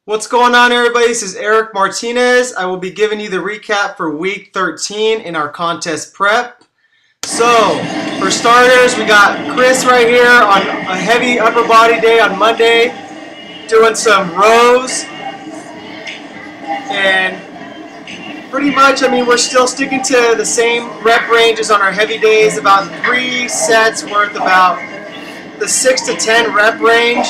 What's going on, everybody? This is Eric Martinez. I will be giving you the recap for week 13 in our contest prep. So, for starters, we got Chris right here on a heavy upper body day on Monday, doing some rows. And pretty much, we're still sticking to the same rep ranges on our heavy days, about 3 sets worth about the 6 to 10 rep range.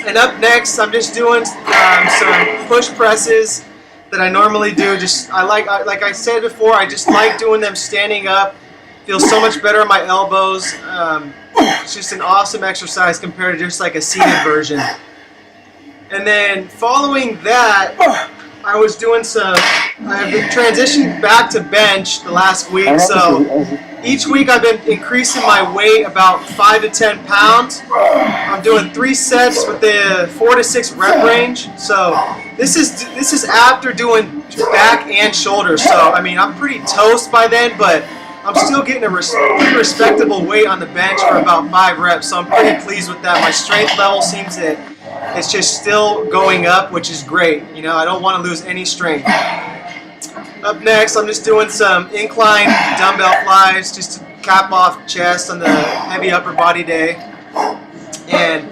And up next, I'm just doing some push presses that I normally do. Like I said before, I just like doing them standing up. Feels so much better on my elbows. It's just an awesome exercise compared to just like a seated version. And then following that, I was doing I've been transitioned back to bench the last week. So each week I've been increasing my weight about 5 to 10 pounds. I'm doing 3 sets with the 4 to 6 rep range. So this is after doing back and shoulders. So I'm pretty toast by then, but I'm still getting a pretty respectable weight on the bench for about 5 reps. So I'm pretty pleased with that. My strength level seems that it's just still going up, which is great. I don't want to lose any strength. Up next, I'm just doing some incline dumbbell flies just to cap off chest on the heavy upper body day. And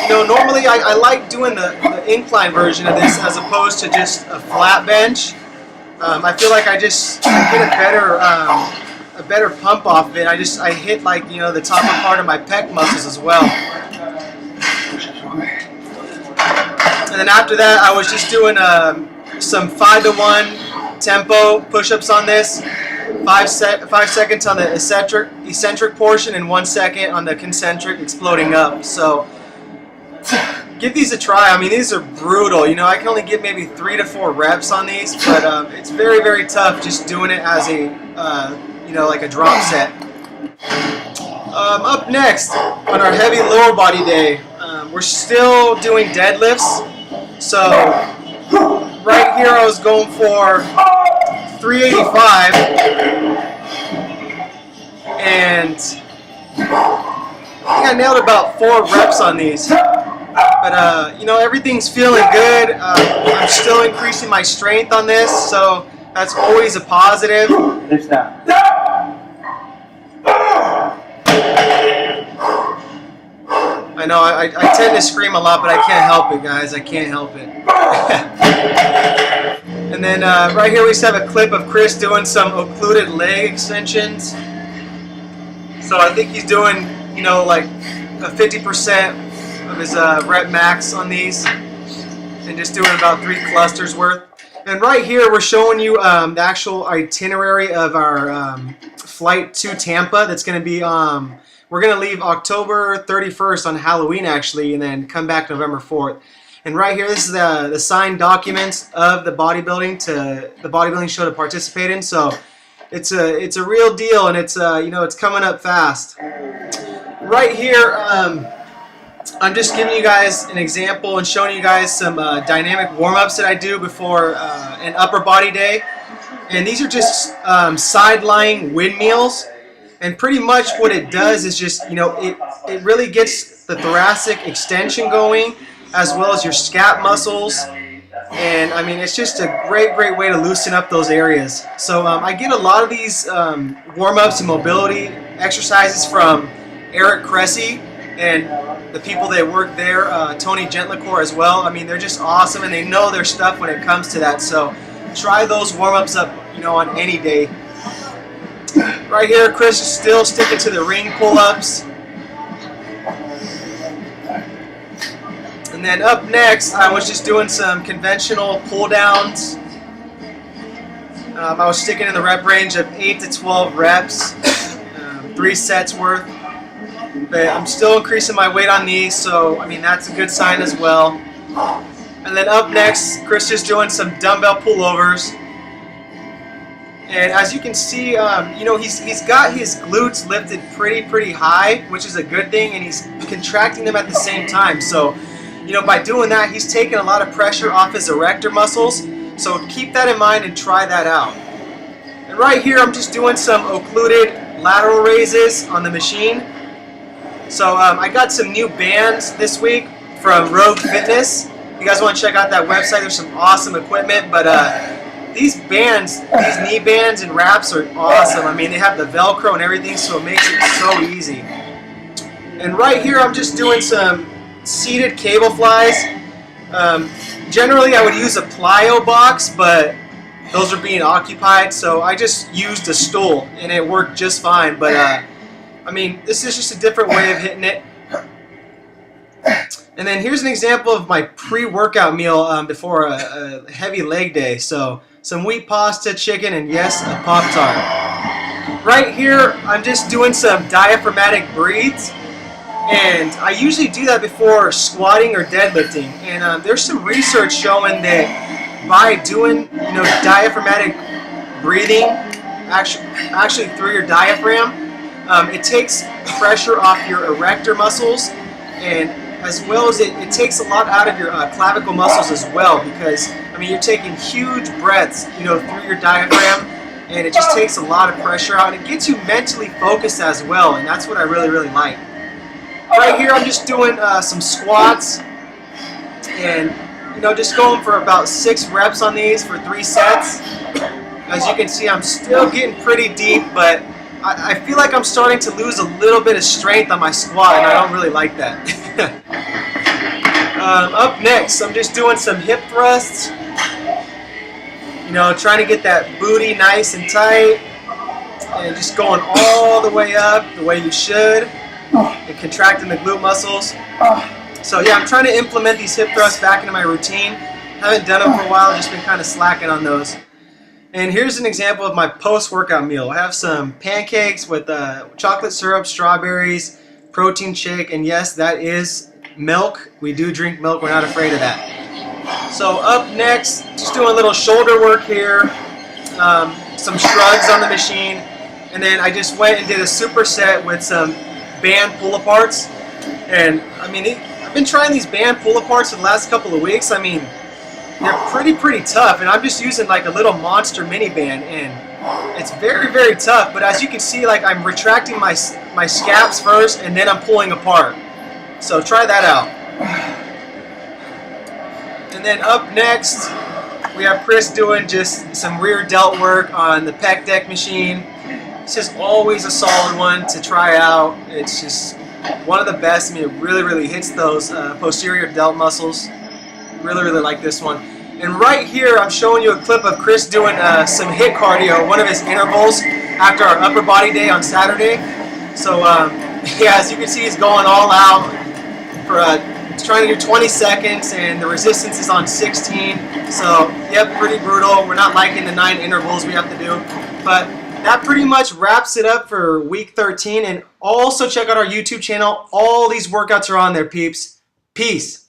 normally I like doing the incline version of this as opposed to just a flat bench. I feel like I get a better pump off of it. I hit the top part of my pec muscles as well. And then after that, I was just doing some 5 to 1 tempo push-ups on this. 5 seconds on the eccentric portion and 1 second on the concentric exploding up. So give these a try. These are brutal. I can only get maybe 3 to 4 reps on these, but it's very, very tough just doing it as a like a drop set. Up next on our heavy lower body day, we're still doing deadlifts. So right here I was going for 385, and I think I nailed about 4 reps on these. But everything's feeling good. I'm still increasing my strength on this, so that's always a positive. I know I tend to scream a lot, but I can't help it, guys. I can't help it. And then right here we just have a clip of Chris doing some occluded leg extensions. So I think he's doing, like a 50% of his rep max on these, and just doing about 3 clusters worth. And right here we're showing you the actual itinerary of our flight to Tampa. That's going to be we're going to leave October 31st on Halloween, actually, and then come back November 4th. And right here, this is the signed documents of the bodybuilding show to participate in. So it's a real deal, and it's it's coming up fast. Right here, I'm just giving you guys an example and showing you guys some dynamic warm-ups that I do before an upper body day. And these are just side-lying windmills. And pretty much what it does is just, it really gets the thoracic extension going, as well as your scap muscles. And it's just a great way to loosen up those areas. So I get a lot of these warm-ups and mobility exercises from Eric Cressy and the people that work there, Tony Gentlecore as well. They're just awesome, and they know their stuff when it comes to that. So try those warm-ups up, on any day. Right here, Chris is still sticking to the ring pull-ups. And then up next, I was just doing some conventional pull-downs. I was sticking in the rep range of 8 to 12 reps, 3 sets worth. But I'm still increasing my weight on these, so that's a good sign as well. And then up next, Chris is doing some dumbbell pullovers. And as you can see, he's got his glutes lifted pretty high, which is a good thing, and he's contracting them at the same time. So, by doing that, he's taking a lot of pressure off his erector muscles. So keep that in mind and try that out. And right here, I'm just doing some occluded lateral raises on the machine. So I got some new bands this week from Rogue Fitness. If you guys want to check out that website, there's some awesome equipment. But these bands, these knee bands and wraps are awesome. I mean, they have the Velcro and everything, so it makes it so easy. And right here, I'm just doing some seated cable flies. Generally, I would use a plyo box, but those are being occupied, so I just used a stool, and it worked just fine. But I mean, this is just a different way of hitting it. And then here's an example of my pre-workout meal before a heavy leg day. So some wheat pasta, chicken, and yes, a Pop-Tart. Right here, I'm just doing some diaphragmatic breathes. And I usually do that before squatting or deadlifting. And there's some research showing that by doing, diaphragmatic breathing, actually through your diaphragm, it takes pressure off your erector muscles, and as well as it takes a lot out of your clavicle muscles as well, because I mean, you're taking huge breaths, through your diaphragm, and it just takes a lot of pressure out, and it gets you mentally focused as well, and that's what I really, really like. Right here, I'm just doing some squats, and just going for about 6 reps on these for 3 sets. As you can see, I'm still getting pretty deep, but I feel like I'm starting to lose a little bit of strength on my squat, and I don't really like that. Up next, I'm just doing some hip thrusts. Trying to get that booty nice and tight, and just going all the way up the way you should, and contracting the glute muscles. So yeah, I'm trying to implement these hip thrusts back into my routine. Haven't done them for a while, just been kind of slacking on those. And here's an example of my post-workout meal. I have some pancakes with chocolate syrup, strawberries, protein shake, and yes, that is milk. We do drink milk, we're not afraid of that. So up next, just doing a little shoulder work here, some shrugs on the machine, and then I just went and did a superset with some band pull-aparts. And I mean, I've been trying these band pull-aparts for the last couple of weeks. I mean, they're pretty tough, and I'm just using like a little monster mini band, and it's very tough. But as you can see, like I'm retracting my scaps first, and then I'm pulling apart. So try that out. And then up next, we have Chris doing just some rear delt work on the Pec Deck Machine. It's just always a solid one to try out. It's just one of the best. I mean, it really hits those posterior delt muscles. Really like this one. And right here, I'm showing you a clip of Chris doing some HIIT cardio, one of his intervals after our upper body day on Saturday. So yeah, as you can see, he's going all out for trying to do 20 seconds, and the resistance is on 16. So yep, pretty brutal. We're not liking the 9 intervals we have to do, but that pretty much wraps it up for week 13. And also check out our YouTube channel. All these workouts are on there, peeps. Peace.